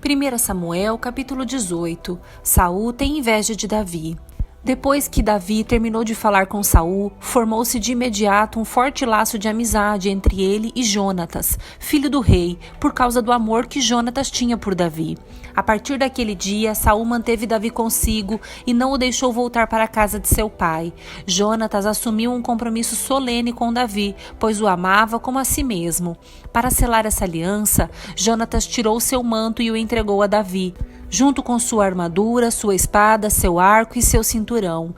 1 Samuel, capítulo 18. Saul tem inveja de Davi. Depois que Davi terminou de falar com Saul, formou-se de imediato um forte laço de amizade entre ele e Jonatas, filho do rei, por causa do amor que Jonatas tinha por Davi. A partir daquele dia, Saul manteve Davi consigo e não o deixou voltar para a casa de seu pai. Jonatas assumiu um compromisso solene com Davi, pois o amava como a si mesmo. Para selar essa aliança, Jonatas tirou seu manto e o entregou a Davi, junto com sua armadura, sua espada, seu arco e seu cinturão.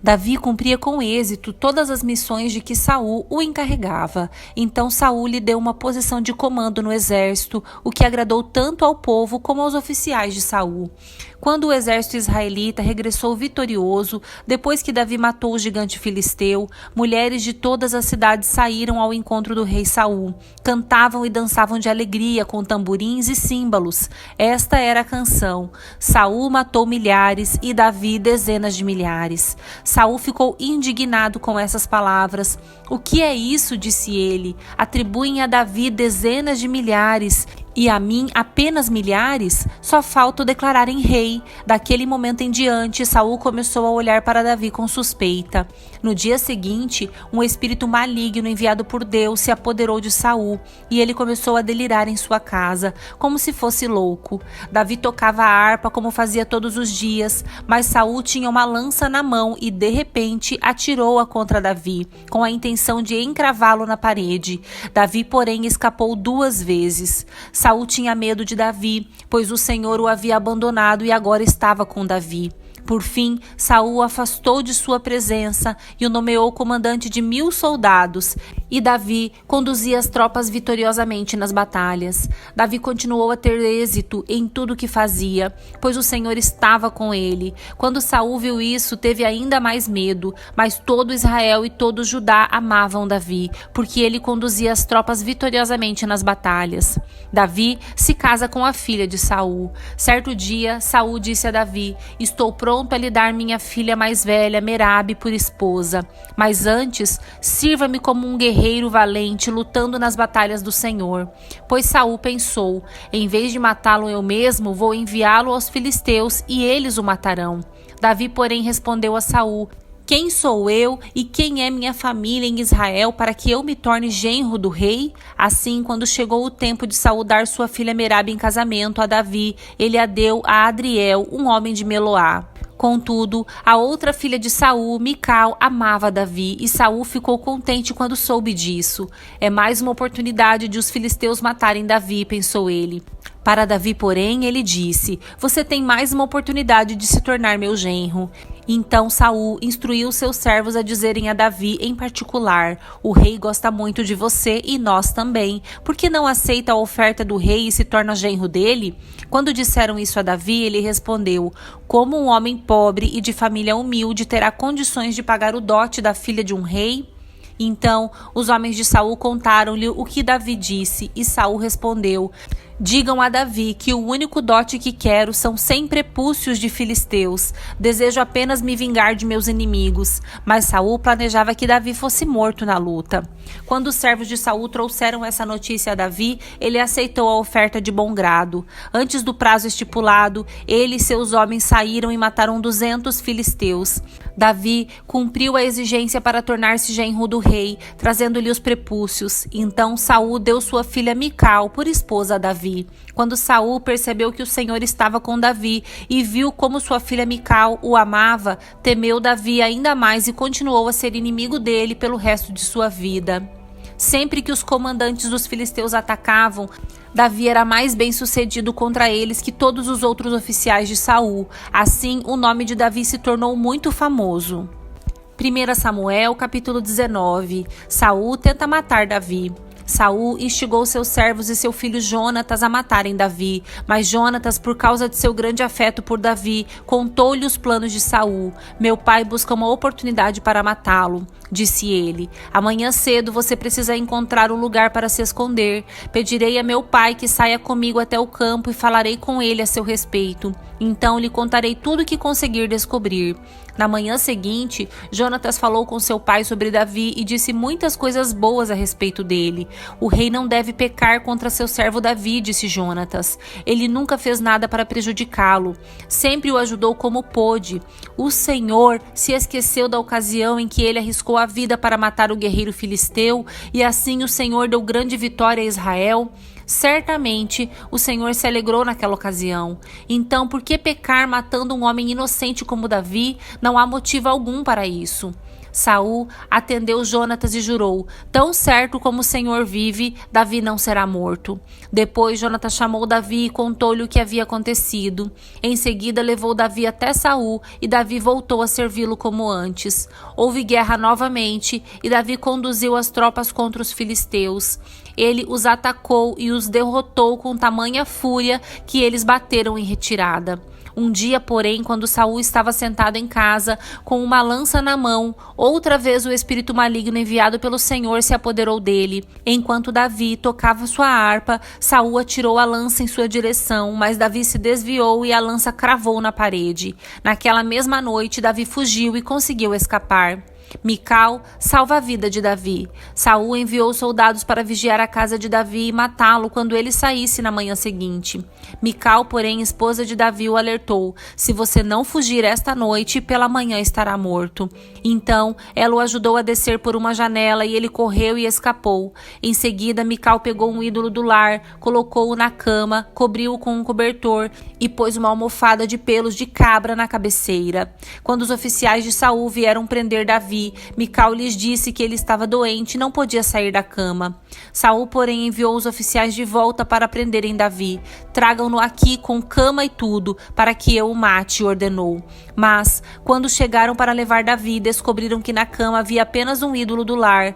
Davi cumpria com êxito todas as missões de que Saul o encarregava. Então Saul lhe deu uma posição de comando no exército, o que agradou tanto ao povo como aos oficiais de Saul. Quando o exército israelita regressou vitorioso, depois que Davi matou o gigante filisteu, mulheres de todas as cidades saíram ao encontro do rei Saul. Cantavam e dançavam de alegria com tamborins e símbolos. Esta era a canção: Saul matou milhares e Davi dezenas de milhares. Saul ficou indignado com essas palavras. O que é isso? Disse ele. Atribuem a Davi dezenas de milhares e a mim apenas milhares? Só falta o declararem rei. Daquele momento em diante, Saul começou a olhar para Davi com suspeita. No dia seguinte, um espírito maligno enviado por Deus se apoderou de Saul, e ele começou a delirar em sua casa, como se fosse louco. Davi tocava a harpa como fazia todos os dias, mas Saul tinha uma lança na mão e, de repente, atirou-a contra Davi, com a intenção de encravá-lo na parede. Davi, porém, escapou 2 vezes. Saul tinha medo de Davi, pois o Senhor o havia abandonado e agora estava com Davi. Por fim, Saul o afastou de sua presença e o nomeou comandante de 1000 soldados, e Davi conduzia as tropas vitoriosamente nas batalhas. Davi continuou a ter êxito em tudo o que fazia, pois o Senhor estava com ele. Quando Saul viu isso, teve ainda mais medo, mas todo Israel e todo Judá amavam Davi, porque ele conduzia as tropas vitoriosamente nas batalhas. Davi se casa com a filha de Saul. Certo dia, Saul disse a Davi: "Estou pronto a lhe dar minha filha mais velha, Merabe, por esposa. Mas antes, sirva-me como um guerreiro valente, lutando nas batalhas do Senhor." Pois Saul pensou: em vez de matá-lo eu mesmo, vou enviá-lo aos filisteus e eles o matarão. Davi, porém, respondeu a Saul: "Quem sou eu e quem é minha família em Israel para que eu me torne genro do rei?" Assim, quando chegou o tempo de Saul dar sua filha Merabe em casamento a Davi, ele a deu a Adriel, um homem de Meloá. Contudo, a outra filha de Saul, Mical, amava Davi, e Saul ficou contente quando soube disso. É mais uma oportunidade de os filisteus matarem Davi, pensou ele. Para Davi, porém, ele disse: "Você tem mais uma oportunidade de se tornar meu genro." Então Saul instruiu seus servos a dizerem a Davi em particular: "O rei gosta muito de você e nós também. Por que não aceita a oferta do rei e se torna genro dele?" Quando disseram isso a Davi, ele respondeu: "Como um homem pobre e de família humilde terá condições de pagar o dote da filha de um rei?" Então os homens de Saul contaram-lhe o que Davi disse, e Saul respondeu: "Digam a Davi que o único dote que quero são 100 prepúcios de filisteus. Desejo apenas me vingar de meus inimigos." Mas Saul planejava que Davi fosse morto na luta. Quando os servos de Saul trouxeram essa notícia a Davi, ele aceitou a oferta de bom grado. Antes do prazo estipulado, ele e seus homens saíram e mataram 200 filisteus. Davi cumpriu a exigência para tornar-se genro do rei, trazendo-lhe os prepúcios. Então Saul deu sua filha Mical por esposa a Davi. Quando Saul percebeu que o Senhor estava com Davi e viu como sua filha Mical o amava, temeu Davi ainda mais e continuou a ser inimigo dele pelo resto de sua vida. Sempre que os comandantes dos filisteus atacavam, Davi era mais bem-sucedido contra eles que todos os outros oficiais de Saul. Assim, o nome de Davi se tornou muito famoso. 1 Samuel, capítulo 19. Saul tenta matar Davi. Saul instigou seus servos e seu filho Jonatas a matarem Davi, mas Jonatas, por causa de seu grande afeto por Davi, contou-lhe os planos de Saul. "Meu pai busca uma oportunidade para matá-lo." disse ele. Amanhã cedo você precisa encontrar um lugar para se esconder. Pedirei a meu pai que saia comigo até o campo e falarei com ele a seu respeito. Então lhe contarei tudo o que conseguir descobrir. Na manhã seguinte, Jonatas falou com seu pai sobre Davi e disse muitas coisas boas a respeito dele. O rei não deve pecar contra seu servo Davi, disse Jonatas. Ele nunca fez nada para prejudicá-lo. Sempre o ajudou como pôde. O Senhor se esqueceu da ocasião em que ele arriscou a vida para matar o guerreiro filisteu e assim o Senhor deu grande vitória a Israel. Certamente o Senhor se alegrou naquela ocasião. Então, por que pecar matando um homem inocente como Davi? Não há motivo algum para isso. Saul atendeu Jonatas e jurou: tão certo como o Senhor vive, Davi não será morto. Depois Jonatas chamou Davi e contou-lhe o que havia acontecido. Em seguida levou Davi até Saul e Davi voltou a servi-lo como antes. Houve guerra novamente e Davi conduziu as tropas contra os filisteus. Ele os atacou e os derrotou com tamanha fúria que eles bateram em retirada. Um dia, porém, quando Saul estava sentado em casa, com uma lança na mão, outra vez o espírito maligno enviado pelo Senhor se apoderou dele. Enquanto Davi tocava sua harpa, Saul atirou a lança em sua direção, mas Davi se desviou e a lança cravou na parede. Naquela mesma noite, Davi fugiu e conseguiu escapar. Mical salva a vida de Davi. Saul enviou soldados para vigiar a casa de Davi e matá-lo quando ele saísse na manhã seguinte. Mical, porém, esposa de Davi, o alertou: se você não fugir esta noite, pela manhã estará morto. Então ela o ajudou a descer por uma janela e ele correu e escapou. Em seguida, Mical pegou um ídolo do lar, colocou-o na cama, cobriu-o com um cobertor e pôs uma almofada de pelos de cabra na cabeceira. Quando os oficiais de Saul vieram prender Davi, Mical lhes disse que ele estava doente e não podia sair da cama. Saul, porém, enviou os oficiais de volta para prenderem Davi. Tragam-no aqui com cama e tudo, para que eu o mate, ordenou. Mas, quando chegaram para levar Davi, descobriram que na cama havia apenas um ídolo do lar,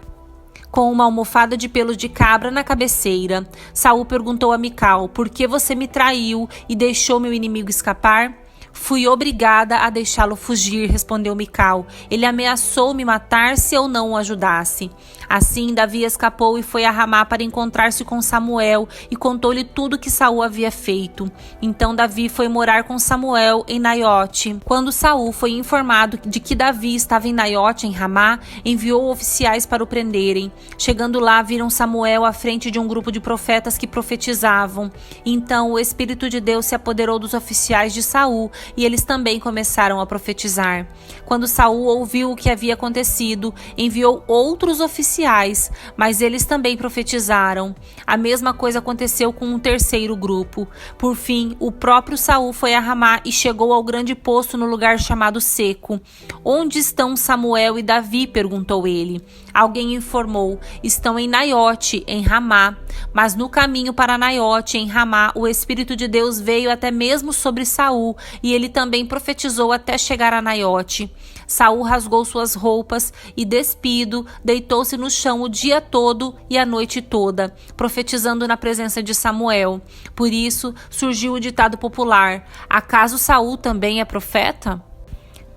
com uma almofada de pelos de cabra na cabeceira. Saul perguntou a Mical: por que você me traiu e deixou meu inimigo escapar? Fui obrigada a deixá-lo fugir, respondeu Mical. Ele ameaçou me matar se eu não o ajudasse. Assim, Davi escapou e foi a Ramá para encontrar-se com Samuel e contou-lhe tudo que Saul havia feito. Então Davi foi morar com Samuel em Naiote. Quando Saul foi informado de que Davi estava em Naiote, em Ramá, enviou oficiais para o prenderem. Chegando lá, viram Samuel à frente de um grupo de profetas que profetizavam. Então o Espírito de Deus se apoderou dos oficiais de Saul e eles também começaram a profetizar. Quando Saul ouviu o que havia acontecido, enviou outros oficiais, mas eles também profetizaram. A mesma coisa aconteceu com um terceiro grupo. Por fim, o próprio Saul foi a Ramá e chegou ao grande poço no lugar chamado Seco. Onde estão Samuel e Davi? Perguntou ele. Alguém informou: estão em Naiote, em Ramá. Mas no caminho para Naiote, em Ramá, o Espírito de Deus veio até mesmo sobre Saul, e ele também profetizou até chegar a Naiote. Saul rasgou suas roupas e, despido, deitou-se no chão o dia todo e a noite toda, profetizando na presença de Samuel. Por isso surgiu o ditado popular: acaso Saul também é profeta?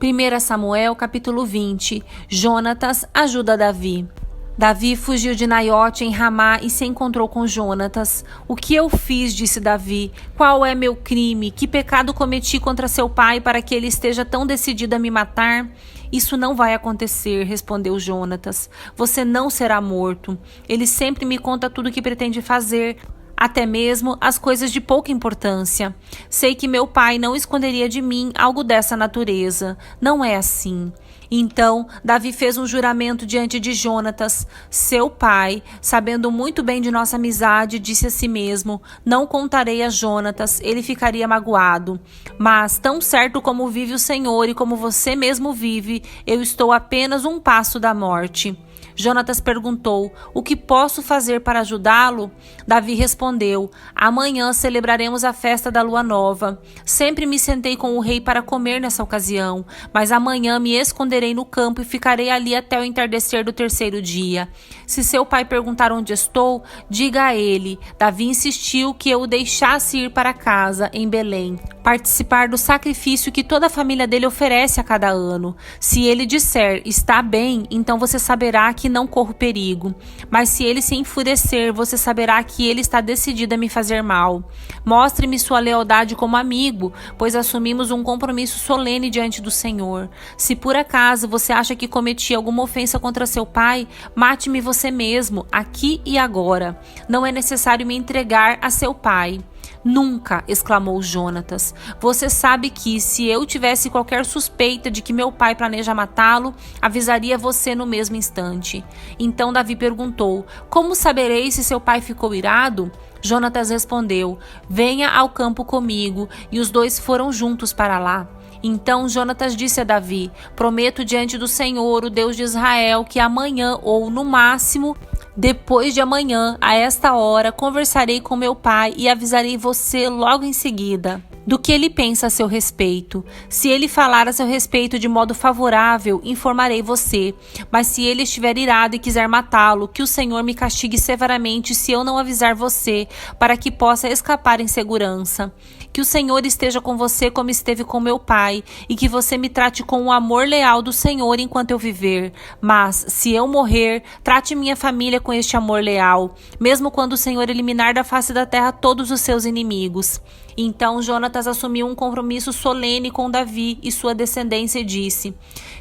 1 Samuel, capítulo 20. Jonatas ajuda Davi. Davi fugiu de Naiote em Ramá e se encontrou com Jonatas. O que eu fiz, disse Davi. Qual é meu crime? Que pecado cometi contra seu pai para que ele esteja tão decidido a me matar? Isso não vai acontecer, respondeu Jonatas. Você não será morto. Ele sempre me conta tudo o que pretende fazer, até mesmo as coisas de pouca importância. Sei que meu pai não esconderia de mim algo dessa natureza. Não é assim. Então, Davi fez um juramento diante de Jonatas. Seu pai, sabendo muito bem de nossa amizade, disse a si mesmo: não contarei a Jonatas, ele ficaria magoado. Mas, tão certo como vive o Senhor e como você mesmo vive, eu estou apenas um passo da morte. Jonatas perguntou: o que posso fazer para ajudá-lo? Davi respondeu: amanhã celebraremos a festa da lua nova. Sempre me sentei com o rei para comer nessa ocasião, mas amanhã me esconderei no campo e ficarei ali até o entardecer do terceiro dia. Se seu pai perguntar onde estou, diga a ele: Davi insistiu que eu o deixasse ir para casa, em Belém, participar do sacrifício que toda a família dele oferece a cada ano. Se ele disser: está bem, então você saberá que não corro perigo. Mas se ele se enfurecer, você saberá que ele está decidido a me fazer mal. Mostre-me sua lealdade como amigo, pois assumimos um compromisso solene diante do Senhor. Se por acaso você acha que cometi alguma ofensa contra seu pai, mate-me você mesmo, aqui e agora. Não é necessário me entregar a seu pai. Nunca, exclamou Jonatas. Você sabe que, se eu tivesse qualquer suspeita de que meu pai planeja matá-lo, avisaria você no mesmo instante. Então Davi perguntou: como saberei se seu pai ficou irado? Jonatas respondeu: venha ao campo comigo. E os dois foram juntos para lá. Então Jonatas disse a Davi: prometo diante do Senhor, o Deus de Israel, que amanhã, ou no máximo depois de amanhã, a esta hora, conversarei com meu pai e avisarei você logo em seguida do que ele pensa a seu respeito. Se ele falar a seu respeito de modo favorável, informarei você. Mas se ele estiver irado e quiser matá-lo, que o Senhor me castigue severamente se eu não avisar você, para que possa escapar em segurança. Que o Senhor esteja com você como esteve com meu pai, e que você me trate com o amor leal do Senhor enquanto eu viver. Mas, se eu morrer, trate minha família com este amor leal, mesmo quando o Senhor eliminar da face da terra todos os seus inimigos. Então Jonatas assumiu um compromisso solene com Davi e sua descendência e disse: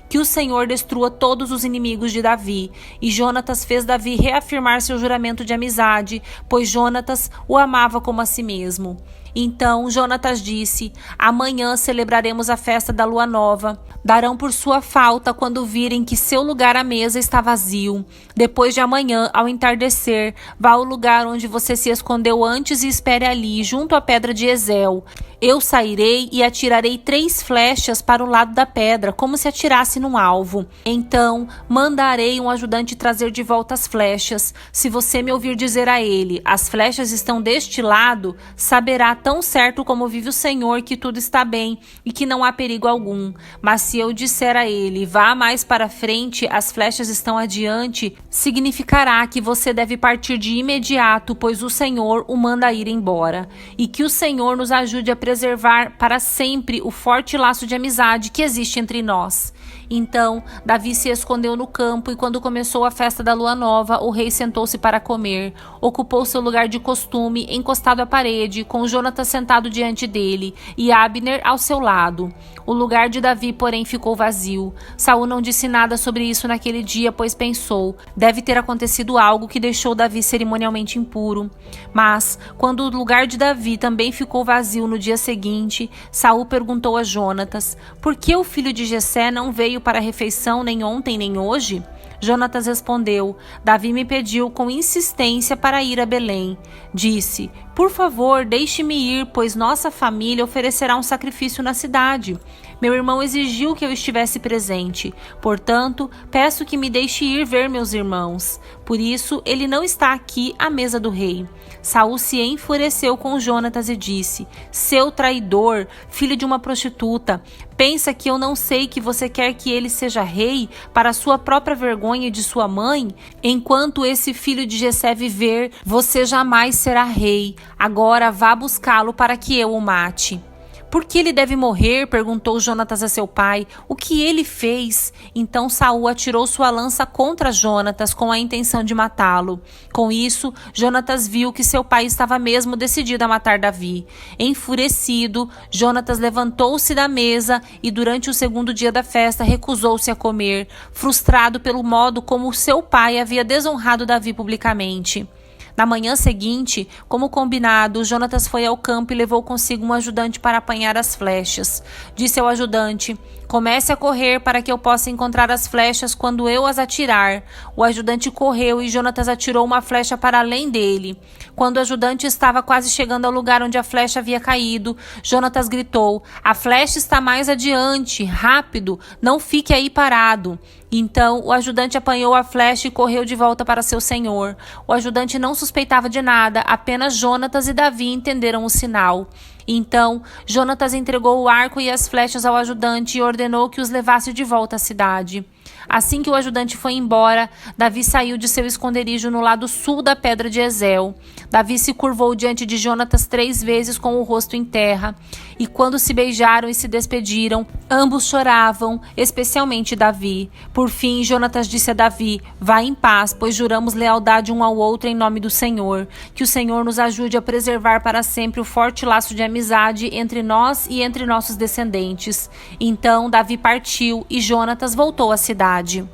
que o Senhor destrua todos os inimigos de Davi. E Jonatas fez Davi reafirmar seu juramento de amizade, pois Jonatas o amava como a si mesmo. Então Jonatas disse: amanhã celebraremos a festa da lua nova. Darão por sua falta quando virem que seu lugar à mesa está vazio. Depois de amanhã, ao entardecer, vá ao lugar onde você se escondeu antes e espere ali, junto à pedra de Ezel. Eu sairei e atirarei 3 flechas para o lado da pedra, como se atirasse num alvo. Então mandarei um ajudante trazer de volta as flechas. Se você me ouvir dizer a ele: as flechas estão deste lado, saberá tão certo como vive o Senhor que tudo está bem e que não há perigo algum. Mas se eu disser a ele: vá mais para frente, as flechas estão adiante, significará que você deve partir de imediato, pois o Senhor o manda ir embora. E que o Senhor nos ajude a preservar para sempre o forte laço de amizade que existe entre nós. Então Davi se escondeu no campo, e quando começou a festa da lua nova, o rei sentou-se para comer. Ocupou seu lugar de costume, encostado à parede, com Jonatas sentado diante dele e Abner ao seu lado. O lugar de Davi, porém, ficou vazio. Saul não disse nada sobre isso naquele dia, pois pensou: deve ter acontecido algo que deixou Davi cerimonialmente impuro. Mas, quando o lugar de Davi também ficou vazio no dia seguinte, Saul perguntou a Jonatas: por que o filho de Jessé não veio para a refeição nem ontem nem hoje? Jonatas respondeu: Davi me pediu com insistência para ir a Belém. Disse: por favor, deixe-me ir, pois nossa família oferecerá um sacrifício na cidade. Meu irmão exigiu que eu estivesse presente. Portanto, peço que me deixe ir ver meus irmãos. Por isso, ele não está aqui à mesa do rei. Saul se enfureceu com Jonatas e disse: seu traidor, filho de uma prostituta, pensa que eu não sei que você quer que ele seja rei para sua própria vergonha e de sua mãe? Enquanto esse filho de Jessé viver, você jamais será rei. Agora vá buscá-lo para que eu o mate. Por que ele deve morrer? Perguntou Jonatas a seu pai. O que ele fez? Então Saul atirou sua lança contra Jonatas com a intenção de matá-lo. Com isso, Jonatas viu que seu pai estava mesmo decidido a matar Davi. Enfurecido, Jonatas levantou-se da mesa e durante o segundo dia da festa recusou-se a comer, frustrado pelo modo como seu pai havia desonrado Davi publicamente. Na manhã seguinte, como combinado, Jonatas foi ao campo e levou consigo um ajudante para apanhar as flechas. Disse ao ajudante: Comece a correr para que eu possa encontrar as flechas quando eu as atirar. O ajudante correu e Jonatas atirou uma flecha para além dele. Quando o ajudante estava quase chegando ao lugar onde a flecha havia caído, Jonatas gritou: "A flecha está mais adiante! Rápido! Não fique aí parado!" Então, o ajudante apanhou a flecha e correu de volta para seu senhor. O ajudante não suspeitava de nada, apenas Jonatas e Davi entenderam o sinal. Então, Jonatas entregou o arco e as flechas ao ajudante e ordenou que os levasse de volta à cidade. Assim que o ajudante foi embora, Davi saiu de seu esconderijo no lado sul da pedra de Ezel. Davi se curvou diante de Jonatas 3 vezes com o rosto em terra. E quando se beijaram e se despediram, ambos choravam, especialmente Davi. Por fim, Jonatas disse a Davi: "Vá em paz, pois juramos lealdade um ao outro em nome do Senhor. Que o Senhor nos ajude a preservar para sempre o forte laço de amizade entre nós e entre nossos descendentes." Então Davi partiu e Jonatas voltou à cidade.